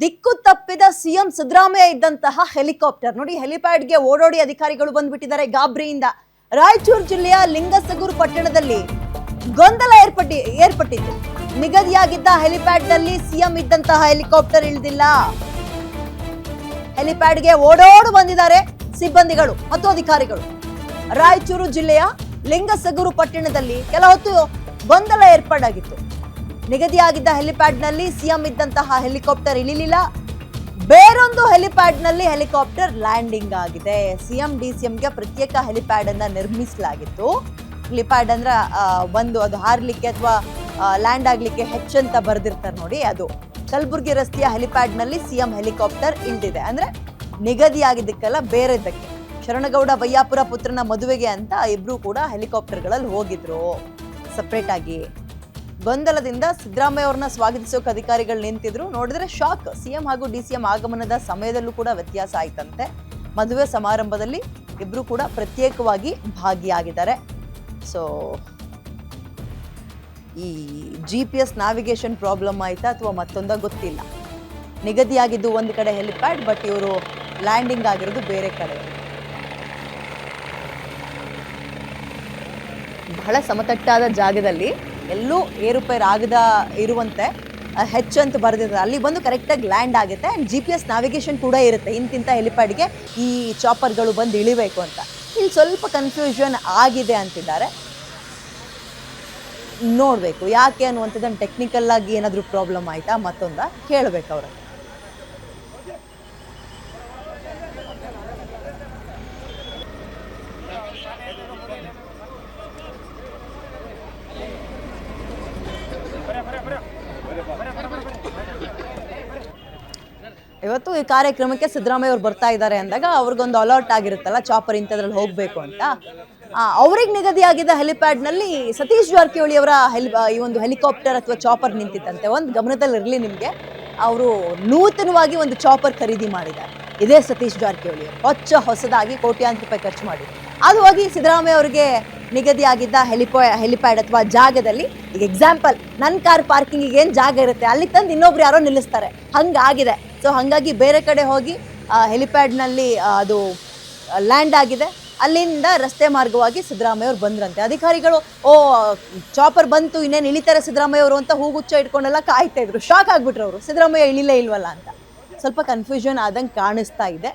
ದಿಕ್ಕು ತಪ್ಪಿದ ಸಿಎಂ ಸಿದ್ದರಾಮಯ್ಯ ಇದ್ದಂತಹ ಹೆಲಿಕಾಪ್ಟರ್ ನೋಡಿ ಹೆಲಿಪ್ಯಾಡ್ಗೆ ಓಡೋಡಿ ಅಧಿಕಾರಿಗಳು ಬಂದ್ಬಿಟ್ಟಿದ್ದಾರೆ ಗಾಬರಿಯಿಂದ. ರಾಯಚೂರು ಜಿಲ್ಲೆಯ ಲಿಂಗಸಗೂರು ಪಟ್ಟಣದಲ್ಲಿ ಗೊಂದಲ ಏರ್ಪಟ್ಟಿತ್ತು. ನಿಗದಿಯಾಗಿದ್ದ ಹೆಲಿಪ್ಯಾಡ್ನಲ್ಲಿ ಸಿಎಂ ಇದ್ದಂತಹ ಹೆಲಿಕಾಪ್ಟರ್ ಇಳಿದಿಲ್ಲ. ಹೆಲಿಪ್ಯಾಡ್ಗೆ ಓಡೋಡು ಬಂದಿದ್ದಾರೆ ಸಿಬ್ಬಂದಿಗಳು ಮತ್ತು ಅಧಿಕಾರಿಗಳು. ರಾಯಚೂರು ಜಿಲ್ಲೆಯ ಲಿಂಗಸಗೂರು ಪಟ್ಟಣದಲ್ಲಿ ಕೆಲ ಹೊತ್ತು ಗೊಂದಲ ಏರ್ಪಾಡಾಗಿತ್ತು. ನಿಗದಿಯಾಗಿದ್ದ ಹೆಲಿಪ್ಯಾಡ್ನಲ್ಲಿ ಸಿಎಂ ಇದ್ದಂತಹ ಹೆಲಿಕಾಪ್ಟರ್ ಇಳಿಲಿಲ್ಲ. ಬೇರೊಂದು ಹೆಲಿಪ್ಯಾಡ್ನಲ್ಲಿ ಹೆಲಿಕಾಪ್ಟರ್ ಲ್ಯಾಂಡಿಂಗ್ ಆಗಿದೆ. ಸಿಎಂ ಡಿಸಿಎಂಗೆ ಪ್ರತ್ಯೇಕ ಹೆಲಿಪ್ಯಾಡ್ ಅನ್ನ ನಿರ್ಮಿಸಲಾಗಿತ್ತು. ಹೆಲಿಪ್ಯಾಡ್ ಅಂದ್ರೆ ಅದು ಹಾರ್ಲಿಕ್ಕೆ ಅಥವಾ ಲ್ಯಾಂಡ್ ಆಗ್ಲಿಕ್ಕೆ ಹೆಚ್ ಅಂತ ಬರ್ದಿರ್ತಾರೆ ನೋಡಿ, ಅದು ಕಲಬುರಗಿ ರಸ್ತೆಯ ಹೆಲಿಪ್ಯಾಡ್ ನಲ್ಲಿ ಸಿಎಂ ಹೆಲಿಕಾಪ್ಟರ್ ಇಳಿದಿದೆ. ಅಂದ್ರೆ ನಿಗದಿಯಾಗಿದ್ದಕ್ಕೆಲ್ಲ ಬೇರೆದಕ್ಕೆ. ಶರಣಗೌಡ ಬಯ್ಯಾಪುರ ಪುತ್ರನ ಮದುವೆಗೆ ಅಂತ ಇಬ್ರು ಕೂಡ ಹೆಲಿಕಾಪ್ಟರ್ಗಳಲ್ಲಿ ಹೋಗಿದ್ರು ಸಪ್ರೇಟ್ ಆಗಿ. ಗೊಂದಲದಿಂದ ಸಿದ್ದರಾಮಯ್ಯ ಅವ್ರನ್ನ ಸ್ವಾಗತಿಸೋಕೆ ಅಧಿಕಾರಿಗಳು ನಿಂತಿದ್ರು. ನೋಡಿದ್ರೆ ಶಾಕ್. ಸಿಎಂ ಹಾಗೂ ಡಿಸಿಎಂ ಆಗಮನದ ಸಮಯದಲ್ಲೂ ಕೂಡ ವ್ಯತ್ಯಾಸ ಆಯ್ತಂತೆ. ಮದುವೆ ಸಮಾರಂಭದಲ್ಲಿ ಇಬ್ರು ಕೂಡ ಪ್ರತ್ಯೇಕವಾಗಿ ಭಾಗಿಯಾಗಿದ್ದಾರೆ. ಸೊ ಈ GPS ನ್ಯಾವಿಗೇಷನ್ ಪ್ರಾಬ್ಲಮ್ ಆಯ್ತಾ ಅಥವಾ ಮತ್ತೊಂದ ಗೊತ್ತಿಲ್ಲ. ನಿಗದಿಯಾಗಿದ್ದು ಒಂದು ಕಡೆ ಹೆಲಿಪ್ಯಾಡ್, ಬಟ್ ಇವರು ಲ್ಯಾಂಡಿಂಗ್ ಆಗಿರೋದು ಬೇರೆ ಕಡೆ. ಬಹಳ ಸಮತಟ್ಟಾದ ಜಾಗದಲ್ಲಿ ಎಲ್ಲೂ ಏರುಪೇರು ಆಗದ ಇರುವಂತೆ ಹೆಚ್ ಅಂತ ಬರೆದಿದ್ದಾರೆ. ಅಲ್ಲಿ ಬಂದು ಕರೆಕ್ಟಾಗಿ ಲ್ಯಾಂಡ್ ಆಗುತ್ತೆ. ಆ್ಯಂಡ್ GPS ನ್ಯಾವಿಗೇಷನ್ ಕೂಡ ಇರುತ್ತೆ. ಇಂತಿಂಥ ಹೆಲಿಪ್ಯಾಡ್ಗೆ ಈ ಚಾಪರ್ಗಳು ಬಂದು ಇಳಿಬೇಕು ಅಂತ. ಇಲ್ಲಿ ಸ್ವಲ್ಪ ಕನ್ಫ್ಯೂಷನ್ ಆಗಿದೆ ಅಂತಿದ್ದಾರೆ. ನೋಡಬೇಕು ಯಾಕೆ ಅನ್ನುವಂಥದ್ದನ್ನು ಟೆಕ್ನಿಕಲ್ ಆಗಿ ಏನಾದರೂ ಪ್ರಾಬ್ಲಮ್ ಆಯಿತಾ ಮತ್ತೊಂದ ಕೇಳಬೇಕು ಅವ್ರ. ಇವತ್ತು ಈ ಕಾರ್ಯಕ್ರಮಕ್ಕೆ ಸಿದ್ದರಾಮಯ್ಯ ಅವ್ರು ಬರ್ತಾ ಇದ್ದಾರೆ ಅಂದಾಗ ಅವ್ರಿಗೊಂದು ಅಲರ್ಟ್ ಆಗಿರುತ್ತಲ್ಲ, ಚಾಪರ್ ಇಂಥದ್ರಲ್ಲಿ ಹೋಗಬೇಕು ಅಂತ. ಅವ್ರಿಗೆ ನಿಗದಿಯಾಗಿದ್ದ ಹೆಲಿಪ್ಯಾಡ್ನಲ್ಲಿ ಸತೀಶ್ ಜಾರಕಿಹೊಳಿ ಅವರ ಈ ಒಂದು ಹೆಲಿಕಾಪ್ಟರ್ ಅಥವಾ ಚಾಪರ್ ನಿಂತಿತ್ತಂತೆ. ಒಂದು ಗಮನದಲ್ಲಿ ಇರಲಿ ನಿಮಗೆ, ಅವರು ನೂತನವಾಗಿ ಒಂದು ಚಾಪರ್ ಖರೀದಿ ಮಾಡಿದ್ದಾರೆ. ಇದೇ ಸತೀಶ್ ಜಾರಕಿಹೊಳಿ ಹೊಸದಾಗಿ ಕೋಟ್ಯಾಂತರ ರೂಪಾಯಿ ಖರ್ಚು ಮಾಡಿ ಅದು ಹೋಗಿ ಸಿದ್ದರಾಮಯ್ಯ ಅವರಿಗೆ ನಿಗದಿಯಾಗಿದ್ದ ಹೆಲಿಪ್ಯಾಡ್ ಅಥವಾ ಜಾಗದಲ್ಲಿ, ಈಗ ಎಕ್ಸಾಂಪಲ್ ನನ್ನ ಕಾರ್ ಪಾರ್ಕಿಂಗಿಗೆ ಏನು ಜಾಗ ಇರುತ್ತೆ ಅಲ್ಲಿ ತಂದು ಇನ್ನೊಬ್ರು ಯಾರೋ ನಿಲ್ಲಿಸ್ತಾರೆ, ಹಂಗಾಗಿದೆ. ಸೊ ಹಾಗಾಗಿ ಬೇರೆ ಕಡೆ ಹೋಗಿ ಹೆಲಿಪ್ಯಾಡ್ನಲ್ಲಿ ಅದು ಲ್ಯಾಂಡ್ ಆಗಿದೆ. ಅಲ್ಲಿಂದ ರಸ್ತೆ ಮಾರ್ಗವಾಗಿ ಸಿದ್ದರಾಮಯ್ಯ ಅವ್ರು ಬಂದ್ರಂತೆ. ಅಧಿಕಾರಿಗಳು ಚಾಪರ್ ಬಂತು, ಇನ್ನೇನು ಇಳಿತಾರೆ ಸಿದ್ದರಾಮಯ್ಯ ಅವರು ಅಂತ ಹೂಗುಚ್ಚ ಇಟ್ಕೊಂಡೆಲ್ಲ ಕಾಯ್ತಾ ಇದ್ರು. ಶಾಕ್ ಆಗ್ಬಿಟ್ರು ಅವರು, ಸಿದ್ದರಾಮಯ್ಯ ಇಲ್ವಲ್ಲ ಅಂತ. ಸ್ವಲ್ಪ ಕನ್ಫ್ಯೂಷನ್ ಆದಂಗೆ ಕಾಣಿಸ್ತಾ ಇದೆ,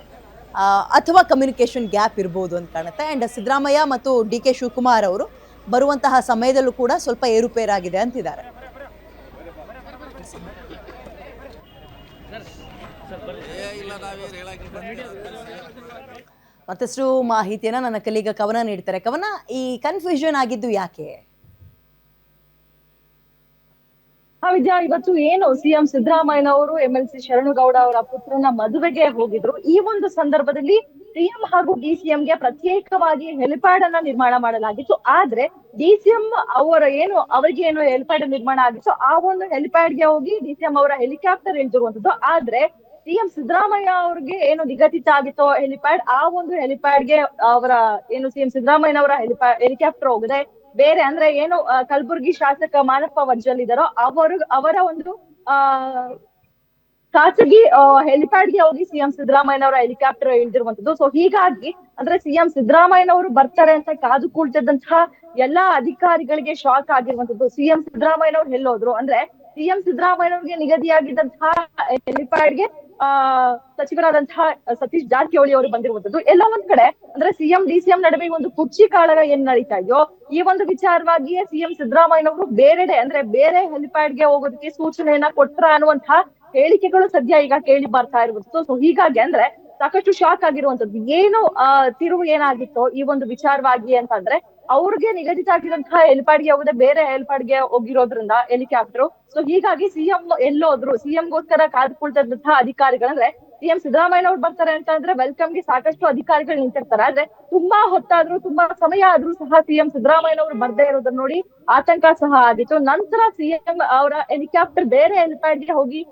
ಅಥವಾ ಕಮ್ಯುನಿಕೇಷನ್ ಗ್ಯಾಪ್ ಇರ್ಬೋದು ಅಂತ ಕಾಣುತ್ತೆ. ಆ್ಯಂಡ್ ಸಿದ್ದರಾಮಯ್ಯ ಮತ್ತು DK ಶಿವಕುಮಾರ್ ಅವರು ಬರುವಂತಹ ಸಮಯದಲ್ಲೂ ಕೂಡ ಸ್ವಲ್ಪ ಏರುಪೇರಾಗಿದೆ ಅಂತಿದ್ದಾರೆ. ಮತ್ತಷ್ಟು ಮಾಹಿತಿಯನ್ನ ನನ್ನ ಕಲೀಗ ಕವನ ನೀಡ್ತಾರೆ. ಕವನ, ಈ ಕನ್ಫ್ಯೂಷನ್ ಆಗಿದ್ದು ಯಾಕೆ? ವಿಜಯ, ಇವತ್ತು ಏನು ಸಿಎಂ ಸಿದ್ದರಾಮಯ್ಯನವರು MLC ಶರಣಗೌಡ ಅವರ ಪುತ್ರನ ಮದುವೆಗೆ ಹೋಗಿದ್ರು. ಈ ಒಂದು ಸಂದರ್ಭದಲ್ಲಿ ಸಿಎಂ ಹಾಗೂ DCMಗೆ ಪ್ರತ್ಯೇಕವಾಗಿ ಹೆಲಿಪ್ಯಾಡ್ ಅನ್ನ ನಿರ್ಮಾಣ ಮಾಡಲಾಗಿತ್ತು. ಆದ್ರೆ DCM ಅವರಿಗೆ ಏನು ಹೆಲಿಪ್ಯಾಡ್ ನಿರ್ಮಾಣ ಆಗಿತ್ತು, ಆ ಒಂದು ಹೆಲಿಪ್ಯಾಡ್ಗೆ ಹೋಗಿ DCM ಅವರ ಹೆಲಿಕಾಪ್ಟರ್ ಇಳಿದಿರುವಂತದ್ದು. ಆದ್ರೆ ಸಿಎಂ ಸಿದ್ದರಾಮಯ್ಯ ಅವ್ರಿಗೆ ಏನು ನಿಗದಿತ ಆಗಿತ್ತು ಹೆಲಿಪ್ಯಾಡ್, ಆ ಒಂದು ಹೆಲಿಪ್ಯಾಡ್ಗೆ ಅವರ ಸಿಎಂ ಸಿದ್ದರಾಮಯ್ಯನವರ ಹೆಲಿಕಾಪ್ಟರ್ ಹೋಗಿದೆ. ಬೇರೆ ಅಂದ್ರೆ ಕಲಬುರಗಿ ಶಾಸಕ ಮಾನಪ್ಪ ವಜ್ಜಲ್ ಇದ್ದಾರೋ ಅವರ ಒಂದು ಖಾಸಗಿ ಹೆಲಿಪ್ಯಾಡ್ಗೆ ಹೋಗಿ ಸಿಎಂ ಸಿದ್ದರಾಮಯ್ಯನವರ ಹೆಲಿಕಾಪ್ಟರ್ ಇಳಿದಿರುವಂತದ್ದು. ಸೊ ಹೀಗಾಗಿ ಅಂದ್ರೆ ಸಿಎಂ ಸಿದ್ದರಾಮಯ್ಯನವರು ಬರ್ತಾರೆ ಅಂತ ಕಾದು ಕೂಳ್ತಿದ್ದಂತಹ ಎಲ್ಲಾ ಅಧಿಕಾರಿಗಳಿಗೆ ಶಾಕ್ ಆಗಿರುವಂತದ್ದು. ಸಿಎಂ ಸಿದ್ದರಾಮಯ್ಯನವ್ರು ಎಲ್ಲೋದ್ರು ಅಂದ್ರೆ ಸಿಎಂ ಸಿದ್ದರಾಮಯ್ಯನವ್ರಿಗೆ ನಿಗದಿಯಾಗಿದ್ದಂತಹ ಹೆಲಿಪ್ಯಾಡ್ಗೆ ಸಚಿವರಾದಂತಹ ಸತೀಶ್ ಜಾರಕಿಹೊಳಿ ಅವರು ಬಂದಿರುವಂತದ್ದು. ಎಲ್ಲ ಒಂದ್ ಕಡೆ ಅಂದ್ರೆ ಸಿಎಂ DCM ನಡುವೆ ಒಂದು ಕುರ್ಚಿ ಕಾಳಗ ಏನ್ ನಡೀತಾ ಇದೆಯೋ, ಈ ಒಂದು ವಿಚಾರವಾಗಿಯೇ ಸಿಎಂ ಸಿದ್ದರಾಮಯ್ಯನವರು ಬೇರೆಡೆ ಅಂದ್ರೆ ಬೇರೆ ಹೆಲಿಪ್ಯಾಡ್ಗೆ ಹೋಗೋದಕ್ಕೆ ಸೂಚನೆಯನ್ನ ಕೊಟ್ರ ಅನ್ನುವಂತಹ ಹೇಳಿಕೆಗಳು ಸದ್ಯ ಈಗ ಕೇಳಿ ಬರ್ತಾ ಇರುವಂತದ್ದು. ಸೊ ಹೀಗಾಗಿ ಅಂದ್ರೆ ಸಾಕಷ್ಟು ಶಾಕ್ ಆಗಿರುವಂತದ್ದು. ತಿರುವು ಏನಾಗಿತ್ತು ಈ ಒಂದು ವಿಚಾರವಾಗಿ ಅಂತಂದ್ರೆ, ಅವ್ರಿಗೆ ನಿಗದಿತ ಆಗಿರುವಂತಹ ಹೆಲಿಪ್ಯಾಡ್ಗೆ ಹೋಗದೆ ಬೇರೆ ಹೆಲಿಪ್ಯಾಡ್ಗೆ ಹೋಗಿರೋದ್ರಿಂದ ಹೆಲಿಕಾಪ್ಟರ್. ಸೊ ಹೀಗಾಗಿ ಸಿಎಂ ಎಲ್ಲೋದ್ರು, ಸಿಎಂಗೋಸ್ಕರ ಕಾದುಕೊಳ್ತಿದ್ದಂತಹ ಅಧಿಕಾರಿಗಳಂದ್ರೆ ಸಿಎಂ ಸಿದ್ದರಾಮಯ್ಯನವ್ರು ಬರ್ತಾರೆ ಅಂತ ಅಂದ್ರೆ ವೆಲ್ಕಮ್ಗೆ ಸಾಕಷ್ಟು ಅಧಿಕಾರಿಗಳು ನಿಂತಿರ್ತಾರೆ. ಆದ್ರೆ ತುಂಬಾ ಹೊತ್ತಾದ್ರೂ ತುಂಬಾ ಸಮಯ ಆದ್ರೂ ಸಹ ಸಿಎಂ ಸಿದ್ದರಾಮಯ್ಯನವ್ರು ಬರ್ದೇ ಇರೋದನ್ನ ನೋಡಿ ಆತಂಕ ಸಹ ಆಗಿತ್ತು. ನಂತರ ಸಿಎಂ ಅವರ ಹೆಲಿಕಾಪ್ಟರ್ ಬೇರೆ ಹೆಲಿಪ್ಯಾಡ್ಗೆ ಹೋಗಿ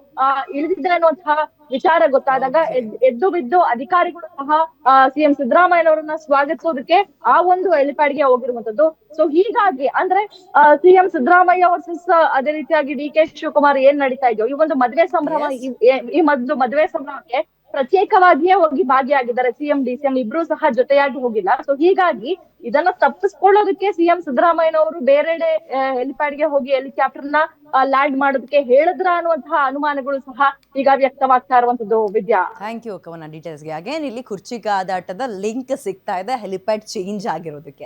ಇಳಿದಿದೆ ಅನ್ನುವಂತಹ ವಿಚಾರ ಗೊತ್ತಾದಾಗ ಎದ್ದು ಬಿದ್ದು ಅಧಿಕಾರಿಗಳು ಸಹ ಸಿಎಂ ಸಿದ್ದರಾಮಯ್ಯನವರನ್ನ ಸ್ವಾಗತಿಸೋದಕ್ಕೆ ಆ ಒಂದು ಹೆಲಿಪ್ಯಾಡ್ಗೆ ಹೋಗಿರುವಂತದ್ದು. ಸೊ ಹೀಗಾಗಿ ಅಂದ್ರೆ ಸಿಎಂ ಸಿದ್ದರಾಮಯ್ಯ ವರ್ಸಸ್ ಅದೇ ರೀತಿಯಾಗಿ ಡಿ ಕೆ ಶಿವಕುಮಾರ್ ಏನ್ ನಡೀತಾ ಇದೆಯೋ ಈ ಒಂದು ಮದುವೆ ಸಂಭ್ರಮ, ಈ ಮೊದಲು ಮದುವೆ ಸಂಭ್ರಮಕ್ಕೆ ಪ್ರತ್ಯೇಕವಾಗಿಯೇ ಹೋಗಿ ಭಾಗಿಯಾಗಿದ್ದಾರೆ ಸಿಎಂ ಡಿಸಿಎಂ ಇಬ್ರು ಸಹ ಜೊತೆಯಾಗಿ ಹೋಗಿಲ್ಲ. ಸೊ ಹೀಗಾಗಿ ಇದನ್ನ ತಪ್ಪಿಸ್ಕೊಳ್ಳೋದಕ್ಕೆ ಸಿಎಂ ಸಿದ್ದರಾಮಯ್ಯನವರು ಬೇರೆಡೆ ಹೆಲಿಪ್ಯಾಡ್ಗೆ ಹೋಗಿ ಹೆಲಿಕಾಪ್ಟರ್ ನ ಲ್ಯಾಂಡ್ ಮಾಡೋದಕ್ಕೆ ಹೇಳಿದ್ರ ಅನ್ನುವಂತಹ ಅನುಮಾನಗಳು ಸಹ ಈಗ ವ್ಯಕ್ತವಾಗ್ತಾ ಇರುವಂತದ್ದು. ವಿದ್ಯಾ, ಥ್ಯಾಂಕ್ ಯು ಕವನ ಡೀಟೇಲ್ಸ್ಗೆ. ಅಗೇನ್ ಇಲ್ಲಿ ಕುರ್ಚಿ ಕಾದಾಟದ ಲಿಂಕ್ ಸಿಗ್ತಾ ಇದೆ ಹೆಲಿಪ್ಯಾಡ್ ಚೇಂಜ್ ಆಗಿರೋದಕ್ಕೆ.